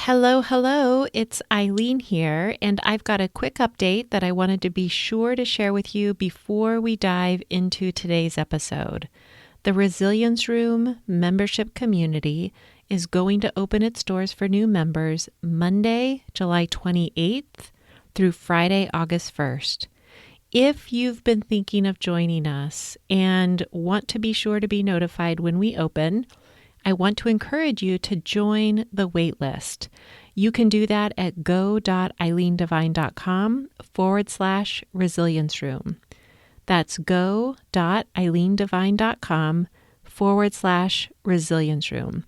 Hello, hello. It's Eileen here, and I've got a quick update that I wanted to be sure to share with you before we dive into today's episode. The Resilience Room membership community is going to open its doors for new members Monday, July 28th through Friday, August 1st. If you've been thinking of joining us and want to be sure to be notified when we open, I want to encourage you to join the waitlist. You can do that at go.eileendivine.com/resilience room. That's go.eileendivine.com/resilience room.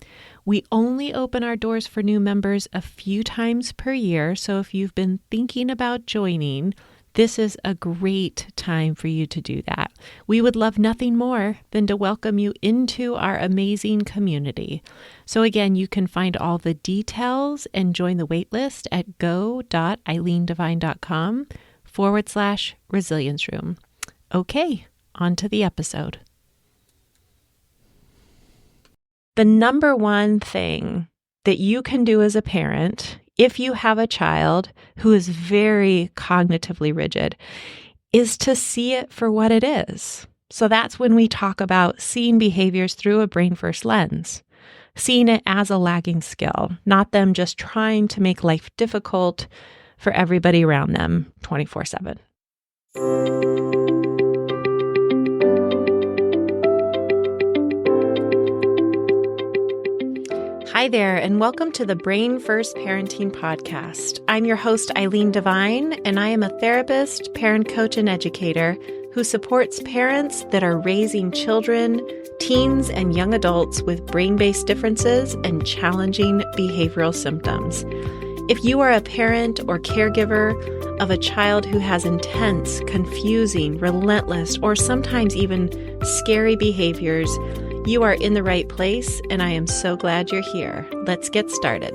We only open our doors for new members a few times per year, so if you've been thinking about joining, this is a great time for you to do that. We would love nothing more than to welcome you into our amazing community. So again, you can find all the details and join the waitlist at go.eileendivine.com/resilience room. Okay, on to the episode. The number one thing that you can do as a parent, if you have a child who is very cognitively rigid, is to see it for what it is. So that's when we talk about seeing behaviors through a brain first lens, seeing it as a lagging skill, not them just trying to make life difficult for everybody around them 24/7. Hi there, and welcome to the Brain First Parenting Podcast. I'm your host, Eileen Devine, and I am a therapist, parent coach, and educator who supports parents that are raising children, teens, and young adults with brain-based differences and challenging behavioral symptoms. If you are a parent or caregiver of a child who has intense, confusing, relentless, or sometimes even scary behaviors, you are in the right place, and I am so glad you're here. Let's get started.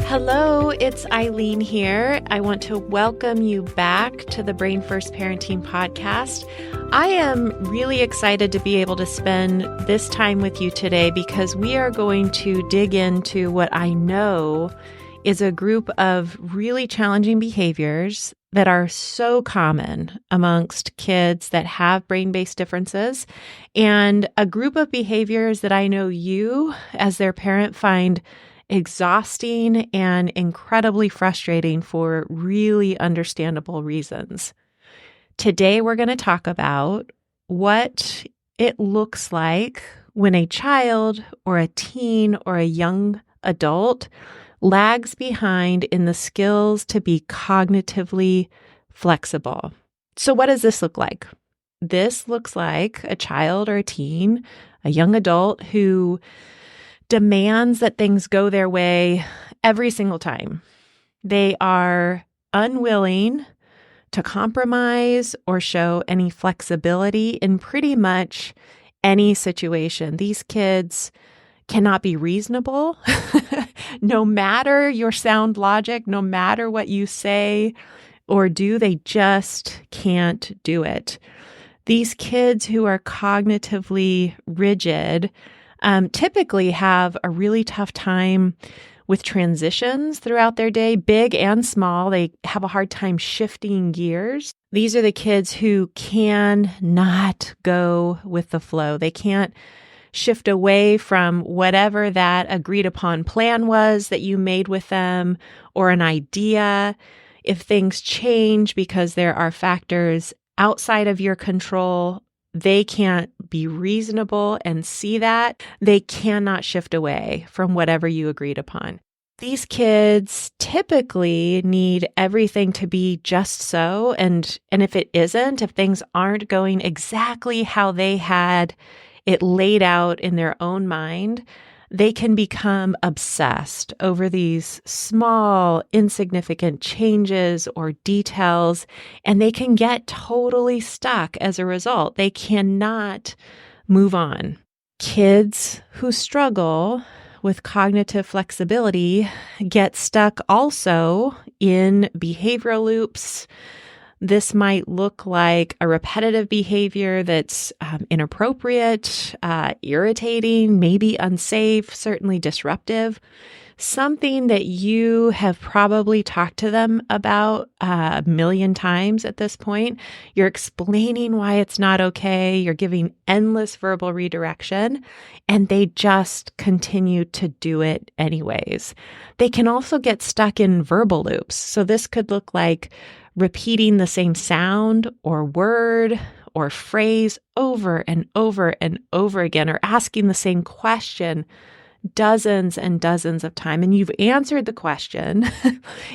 Hello, it's Eileen here. I want to welcome you back to the Brain First Parenting Podcast. I am really excited to be able to spend this time with you today because we are going to dig into what I know is a group of really challenging behaviors that are so common amongst kids that have brain-based differences, and a group of behaviors that I know you, as their parent, find exhausting and incredibly frustrating for really understandable reasons. Today, we're going to talk about what it looks like when a child or a teen or a young adult lags behind in the skills to be cognitively flexible. So what does this look like? This looks like a child or a teen, a young adult who demands that things go their way every single time. They are unwilling to compromise or show any flexibility in pretty much any situation. These kids cannot be reasonable, no matter your sound logic, no matter what you say or do, they just can't do it. These kids who are cognitively rigid typically have a really tough time with transitions throughout their day, big and small. They have a hard time shifting gears. These are the kids who cannot go with the flow. They can't shift away from whatever that agreed upon plan was that you made with them or an idea. If things change because there are factors outside of your control, they can't be reasonable and see that. They cannot shift away from whatever you agreed upon. These kids typically need everything to be just so. And if it isn't, if things aren't going exactly how they had it laid out in their own mind, they can become obsessed over these small, insignificant changes or details, and they can get totally stuck as a result. They cannot move on. Kids who struggle with cognitive flexibility get stuck also in behavioral loops. This might look like a repetitive behavior that's inappropriate, irritating, maybe unsafe, certainly disruptive. Something that you have probably talked to them about a million times at this point. You're explaining why it's not okay. You're giving endless verbal redirection, and they just continue to do it anyways. They can also get stuck in verbal loops. So this could look like repeating the same sound or word or phrase over and over and over again, or asking the same question dozens and dozens of times. And you've answered the question.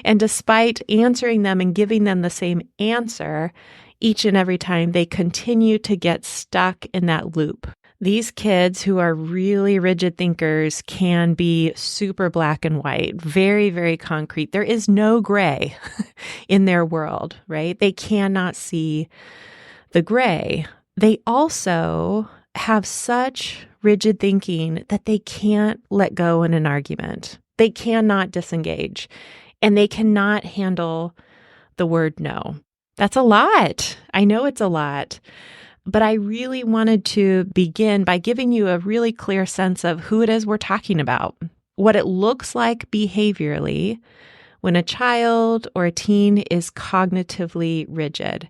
And despite answering them and giving them the same answer each and every time, they continue to get stuck in that loop. These kids who are really rigid thinkers can be super black and white, very, very concrete. There is no gray in their world, right? They cannot see the gray. They also have such rigid thinking that they can't let go in an argument. They cannot disengage, and they cannot handle the word no. That's a lot. I know it's a lot. But I really wanted to begin by giving you a really clear sense of who it is we're talking about, what it looks like behaviorally when a child or a teen is cognitively rigid.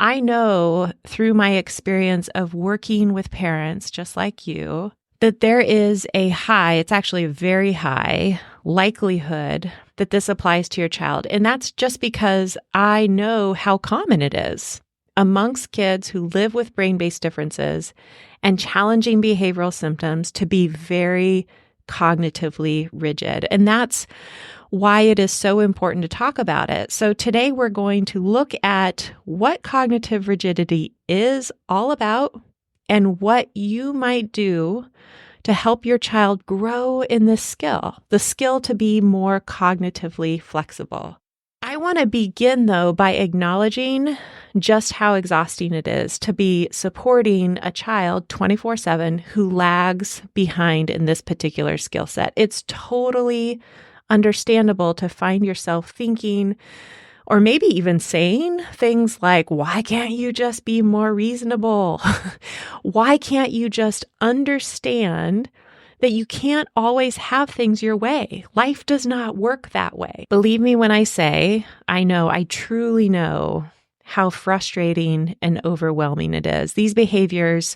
I know through my experience of working with parents just like you, that there is a high, it's actually a very high likelihood that this applies to your child. And that's just because I know how common it is amongst kids who live with brain-based differences and challenging behavioral symptoms to be very cognitively rigid. And that's why it is so important to talk about it. So today we're going to look at what cognitive rigidity is all about and what you might do to help your child grow in this skill, the skill to be more cognitively flexible. I want to begin, though, by acknowledging just how exhausting it is to be supporting a child 24/7 who lags behind in this particular skill set. It's totally understandable to find yourself thinking, or maybe even saying things like, why can't you just be more reasonable? Why can't you just understand that you can't always have things your way? Life does not work that way. Believe me when I say, I truly know how frustrating and overwhelming it is. These behaviors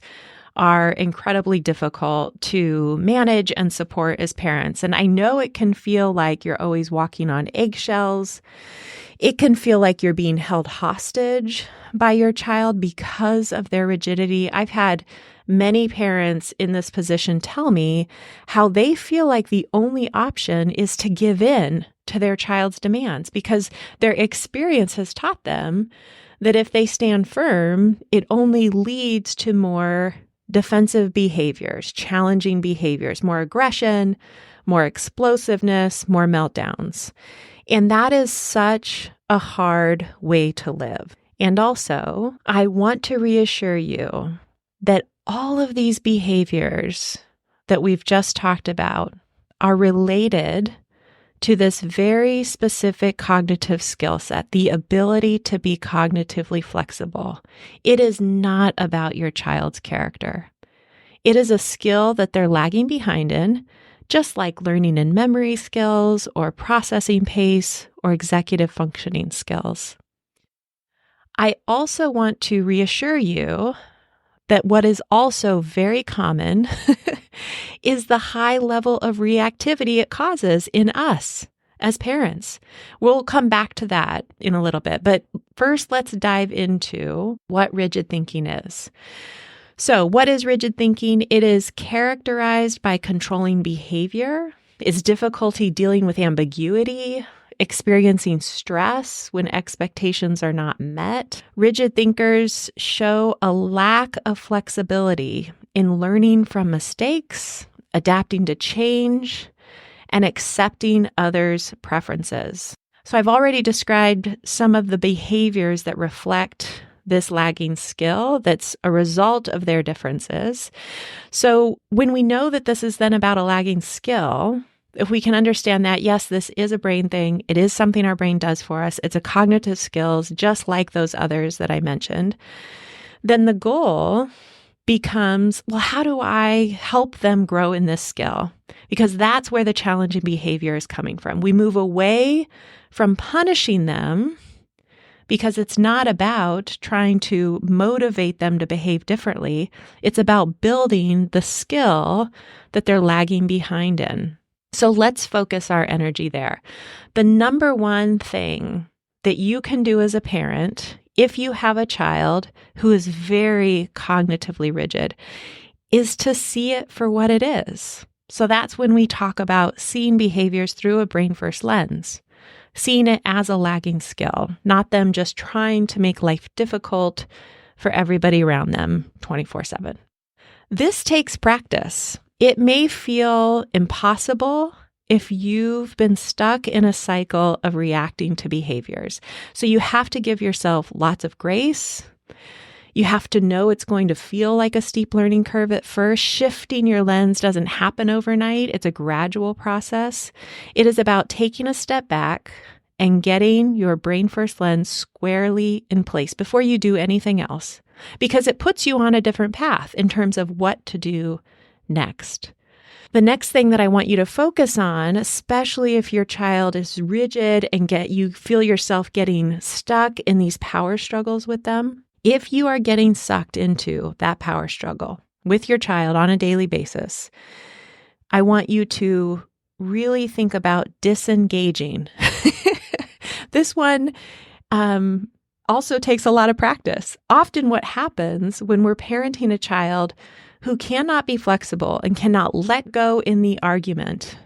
are incredibly difficult to manage and support as parents. And I know it can feel like you're always walking on eggshells. It can feel like you're being held hostage by your child because of their rigidity. I've had many parents in this position tell me how they feel like the only option is to give in to their child's demands because their experience has taught them that if they stand firm, it only leads to more defensive behaviors, challenging behaviors, more aggression, more explosiveness, more meltdowns. And that is such a hard way to live. And also, I want to reassure you that all of these behaviors that we've just talked about are related to this very specific cognitive skill set, the ability to be cognitively flexible. It is not about your child's character. It is a skill that they're lagging behind in, just like learning and memory skills or processing pace or executive functioning skills. I also want to reassure you that what is also very common is the high level of reactivity it causes in us as parents. We'll come back to that in a little bit, but first let's dive into what rigid thinking is. So what is rigid thinking? It is characterized by controlling behavior, it's difficulty dealing with ambiguity, experiencing stress when expectations are not met. Rigid thinkers show a lack of flexibility in learning from mistakes, adapting to change, and accepting others' preferences. So I've already described some of the behaviors that reflect this lagging skill that's a result of their differences. So when we know that this is then about a lagging skill, if we can understand that, yes, this is a brain thing. It is something our brain does for us. It's a cognitive skills, just like those others that I mentioned. Then the goal becomes, well, how do I help them grow in this skill? Because that's where the challenging behavior is coming from. We move away from punishing them because it's not about trying to motivate them to behave differently. It's about building the skill that they're lagging behind in. So let's focus our energy there. The number one thing that you can do as a parent, if you have a child who is very cognitively rigid, is to see it for what it is. So that's when we talk about seeing behaviors through a brain first lens, seeing it as a lagging skill, not them just trying to make life difficult for everybody around them 24/7. This takes practice. It may feel impossible if you've been stuck in a cycle of reacting to behaviors. So you have to give yourself lots of grace. You have to know it's going to feel like a steep learning curve at first. Shifting your lens doesn't happen overnight. It's a gradual process. It is about taking a step back and getting your brain first lens squarely in place before you do anything else, because it puts you on a different path in terms of what to do next. The next thing that I want you to focus on, especially if your child is rigid and you feel yourself getting stuck in these power struggles with them, if you are getting sucked into that power struggle with your child on a daily basis, I want you to really think about disengaging. This one also takes a lot of practice. Often what happens when we're parenting a child who cannot be flexible and cannot let go in the argument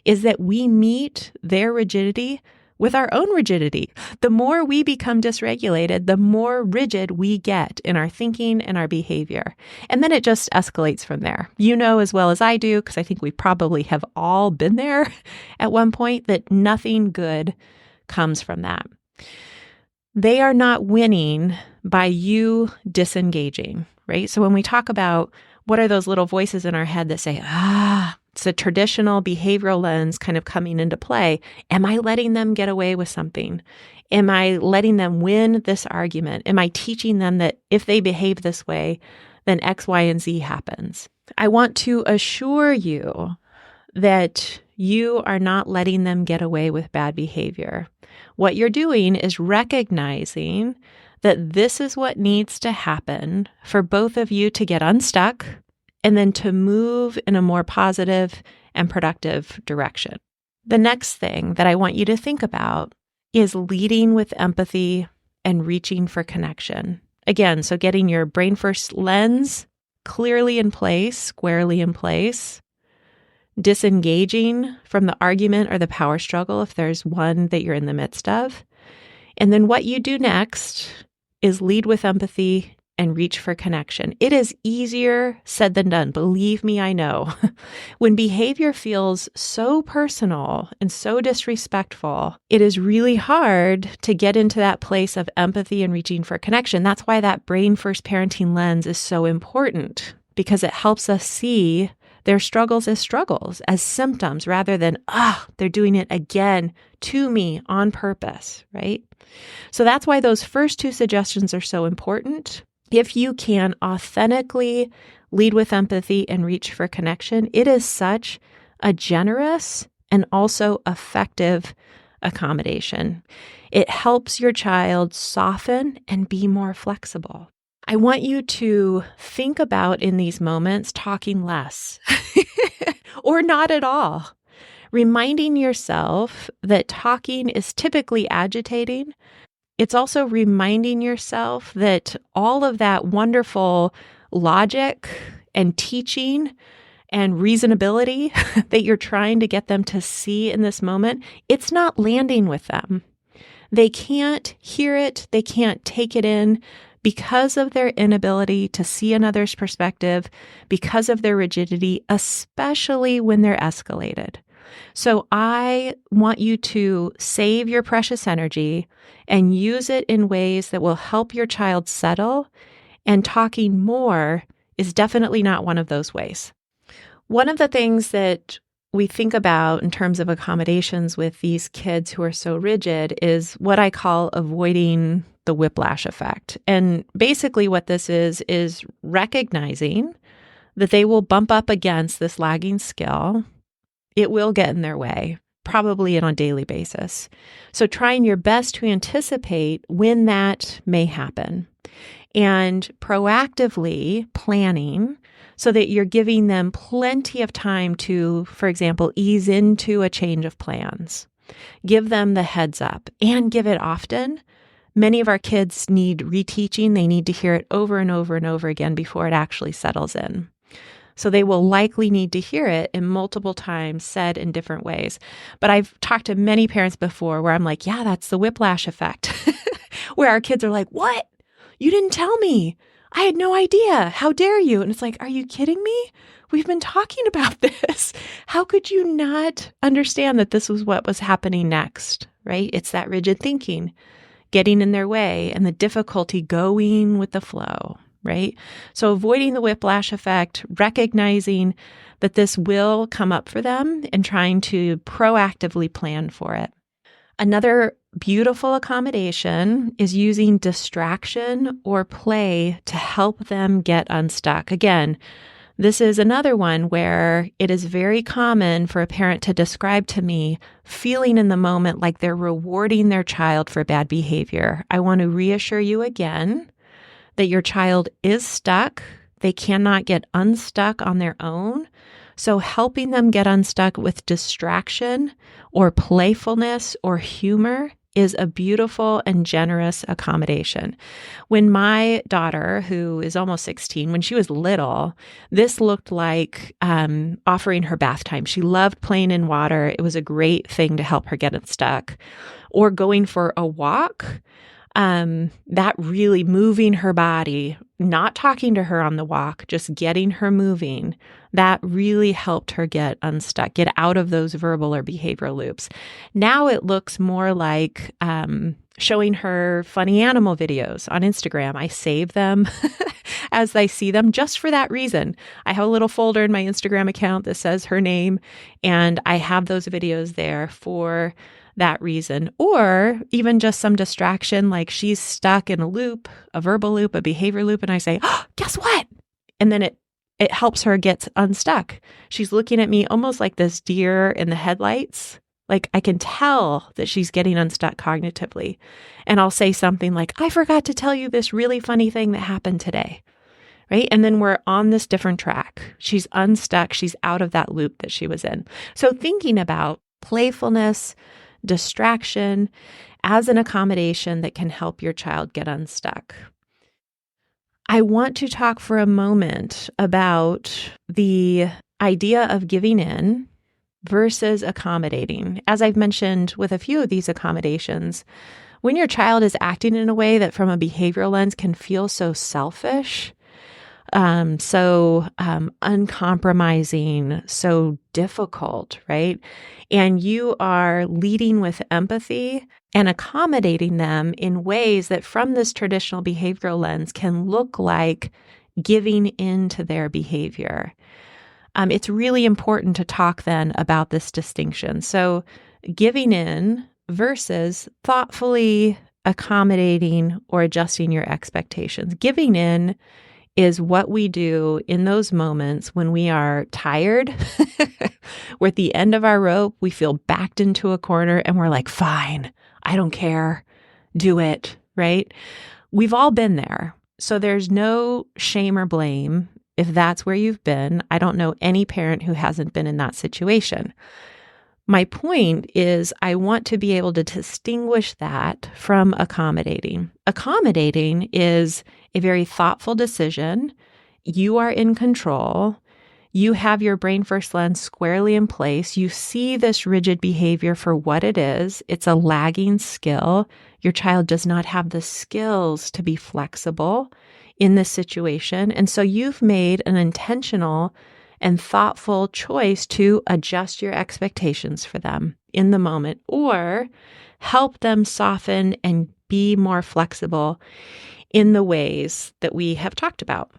is that we meet their rigidity with our own rigidity. The more we become dysregulated, the more rigid we get in our thinking and our behavior. And then it just escalates from there. You know as well as I do, because I think we probably have all been there at one point, that nothing good comes from that. They are not winning by you disengaging, right? So when we talk about what are those little voices in our head that say, it's a traditional behavioral lens kind of coming into play. Am I letting them get away with something? Am I letting them win this argument? Am I teaching them that if they behave this way, then X, Y, and Z happens? I want to assure you that you are not letting them get away with bad behavior. What you're doing is recognizing that this is what needs to happen for both of you to get unstuck and then to move in a more positive and productive direction. The next thing that I want you to think about is leading with empathy and reaching for connection. Again, so getting your brain first lens clearly in place, squarely in place, disengaging from the argument or the power struggle if there's one that you're in the midst of. And then what you do next is lead with empathy and reach for connection. It is easier said than done. Believe me, I know. When behavior feels so personal and so disrespectful, it is really hard to get into that place of empathy and reaching for connection. That's why that brain first parenting lens is so important, because it helps us see their struggles, as symptoms, rather than, they're doing it again to me on purpose, right? So that's why those first two suggestions are so important. If you can authentically lead with empathy and reach for connection, it is such a generous and also effective accommodation. It helps your child soften and be more flexible. I want you to think about in these moments talking less or not at all. Reminding yourself that talking is typically agitating. It's also reminding yourself that all of that wonderful logic and teaching and reasonability that you're trying to get them to see in this moment, it's not landing with them. They can't hear it. They can't take it in because of their inability to see another's perspective, because of their rigidity, especially when they're escalated. So I want you to save your precious energy and use it in ways that will help your child settle. And talking more is definitely not one of those ways. One of the things that we think about in terms of accommodations with these kids who are so rigid is what I call avoiding the whiplash effect. And basically what this is recognizing that they will bump up against this lagging skill. It will get in their way, probably on a daily basis. So trying your best to anticipate when that may happen and proactively planning so that you're giving them plenty of time to, for example, ease into a change of plans. Give them the heads up and give it often. Many of our kids need reteaching. They need to hear it over and over and over again before it actually settles in. So they will likely need to hear it in multiple times said in different ways. But I've talked to many parents before where I'm like, yeah, that's the whiplash effect, where our kids are like, what? You didn't tell me. I had no idea. How dare you? And it's like, are you kidding me? We've been talking about this. How could you not understand that this was what was happening next, right? It's that rigid thinking getting in their way and the difficulty going with the flow, right? So avoiding the whiplash effect, recognizing that this will come up for them and trying to proactively plan for it. Another beautiful accommodation is using distraction or play to help them get unstuck. Again, this is another one where it is very common for a parent to describe to me feeling in the moment like they're rewarding their child for bad behavior. I want to reassure you again that your child is stuck. They cannot get unstuck on their own. So helping them get unstuck with distraction or playfulness or humor is a beautiful and generous accommodation. When my daughter, who is almost 16, when she was little, this looked like offering her bath time. She loved playing in water. It was a great thing to help her get unstuck. Or going for a walk. That really moving her body, not talking to her on the walk, just getting her moving, that really helped her get unstuck, get out of those verbal or behavioral loops. Now it looks more like showing her funny animal videos on Instagram. I save them as I see them just for that reason. I have a little folder in my Instagram account that says her name, and I have those videos there for that reason, or even just some distraction, like she's stuck in a loop, a verbal loop, a behavior loop, and I say, oh, guess what? And then it helps her get unstuck. She's looking at me almost like this deer in the headlights. Like I can tell that she's getting unstuck cognitively. And I'll say something like, I forgot to tell you this really funny thing that happened today. Right? And then we're on this different track. She's unstuck. She's out of that loop that she was in. So thinking about playfulness, distraction as an accommodation that can help your child get unstuck. I want to talk for a moment about the idea of giving in versus accommodating. As I've mentioned with a few of these accommodations, when your child is acting in a way that from a behavioral lens can feel so selfish, so uncompromising, so difficult, right? And you are leading with empathy and accommodating them in ways that from this traditional behavioral lens can look like giving into their behavior. It's really important to talk then about this distinction. So giving in versus thoughtfully accommodating or adjusting your expectations. Giving in is what we do in those moments when we are tired, we're at the end of our rope, we feel backed into a corner and we're like, fine, I don't care, do it, right? We've all been there. So there's no shame or blame if that's where you've been. I don't know any parent who hasn't been in that situation. My point is I want to be able to distinguish that from accommodating. Accommodating is a very thoughtful decision. You are in control. You have your brain first lens squarely in place. You see this rigid behavior for what it is. It's a lagging skill. Your child does not have the skills to be flexible in this situation. And so you've made an intentional and thoughtful choice to adjust your expectations for them in the moment or help them soften and be more flexible in the ways that we have talked about.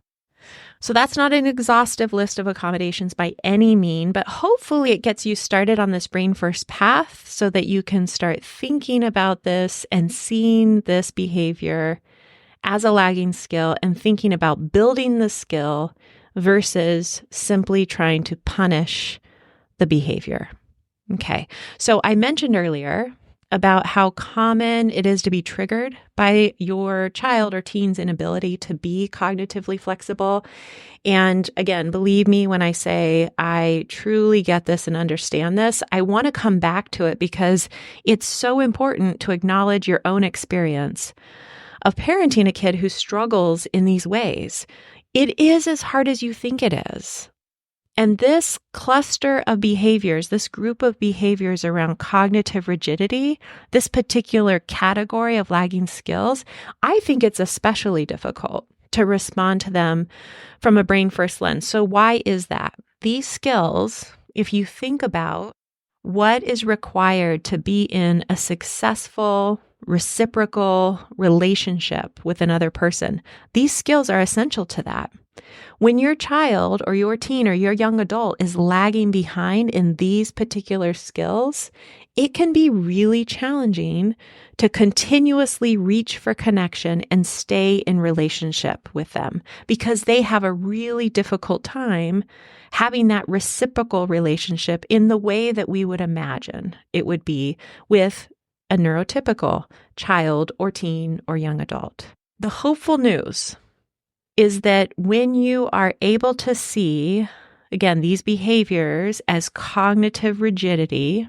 So that's not an exhaustive list of accommodations by any mean, but hopefully it gets you started on this brain first path so that you can start thinking about this and seeing this behavior as a lagging skill and thinking about building the skill versus simply trying to punish the behavior. Okay, so I mentioned earlier about how common it is to be triggered by your child or teen's inability to be cognitively flexible. And again, believe me when I say I truly get this and understand this. I want to come back to it because it's so important to acknowledge your own experience of parenting a kid who struggles in these ways. It is as hard as you think it is. And this cluster of behaviors, this group of behaviors around cognitive rigidity, this particular category of lagging skills, I think it's especially difficult to respond to them from a brain first lens. So why is that? These skills, if you think about what is required to be in a successful, reciprocal relationship with another person, these skills are essential to that. When your child or your teen or your young adult is lagging behind in these particular skills, it can be really challenging to continuously reach for connection and stay in relationship with them because they have a really difficult time having that reciprocal relationship in the way that we would imagine it would be with a neurotypical child or teen or young adult. The hopeful news is that when you are able to see, again, these behaviors as cognitive rigidity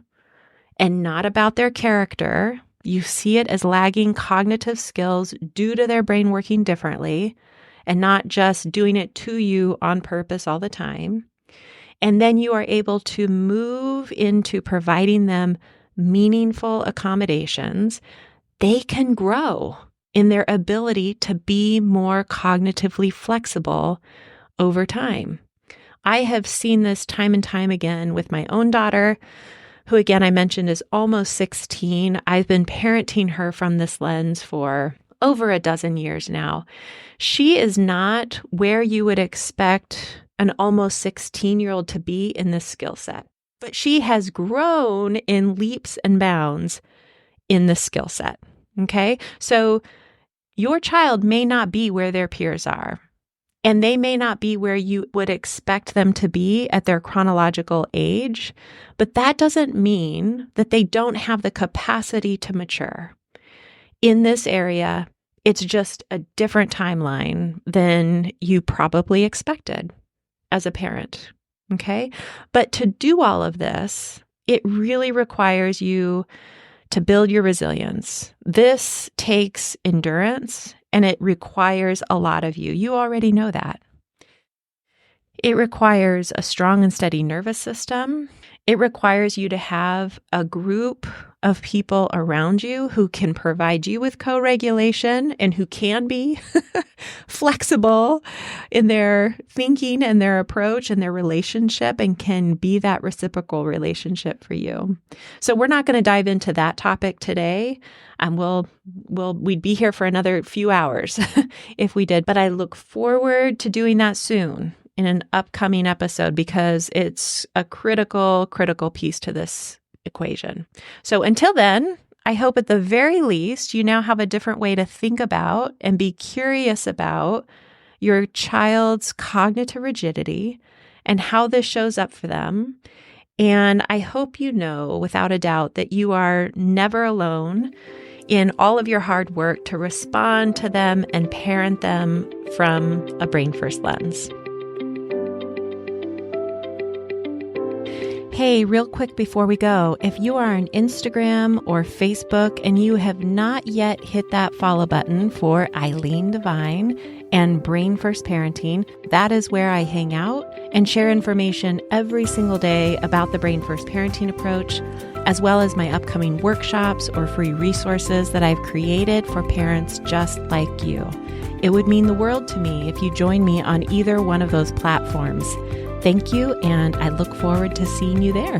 and not about their character, you see it as lagging cognitive skills due to their brain working differently and not just doing it to you on purpose all the time. And then you are able to move into providing them meaningful accommodations. They can grow in their ability to be more cognitively flexible over time. I have seen this time and time again with my own daughter, who again I mentioned is almost 16. I've been parenting her from this lens for over a dozen years now. She is not where you would expect an almost 16-year-old to be in this skill set, but she has grown in leaps and bounds in this skill set. Okay, so your child may not be where their peers are, and they may not be where you would expect them to be at their chronological age, but that doesn't mean that they don't have the capacity to mature. In this area, it's just a different timeline than you probably expected as a parent, okay? But to do all of this, it really requires you to build your resilience. This takes endurance and it requires a lot of you. You already know that. It requires a strong and steady nervous system. It requires you to have a group of people around you who can provide you with co-regulation and who can be flexible in their thinking and their approach and their relationship and can be that reciprocal relationship for you. So we're not going to dive into that topic today. We'd be here for another few hours if we did, but I look forward to doing that soon in an upcoming episode because it's a critical piece to this equation. So until then, I hope at the very least you now have a different way to think about and be curious about your child's cognitive rigidity and how this shows up for them. And I hope you know without a doubt that you are never alone in all of your hard work to respond to them and parent them from a brain first lens. Hey, real quick before we go, if you are on Instagram or Facebook and you have not yet hit that follow button for Eileen Devine and Brain First Parenting, that is where I hang out and share information every single day about the Brain First Parenting approach, as well as my upcoming workshops or free resources that I've created for parents just like you. It would mean the world to me if you join me on either one of those platforms. Thank you, and I look forward to seeing you there.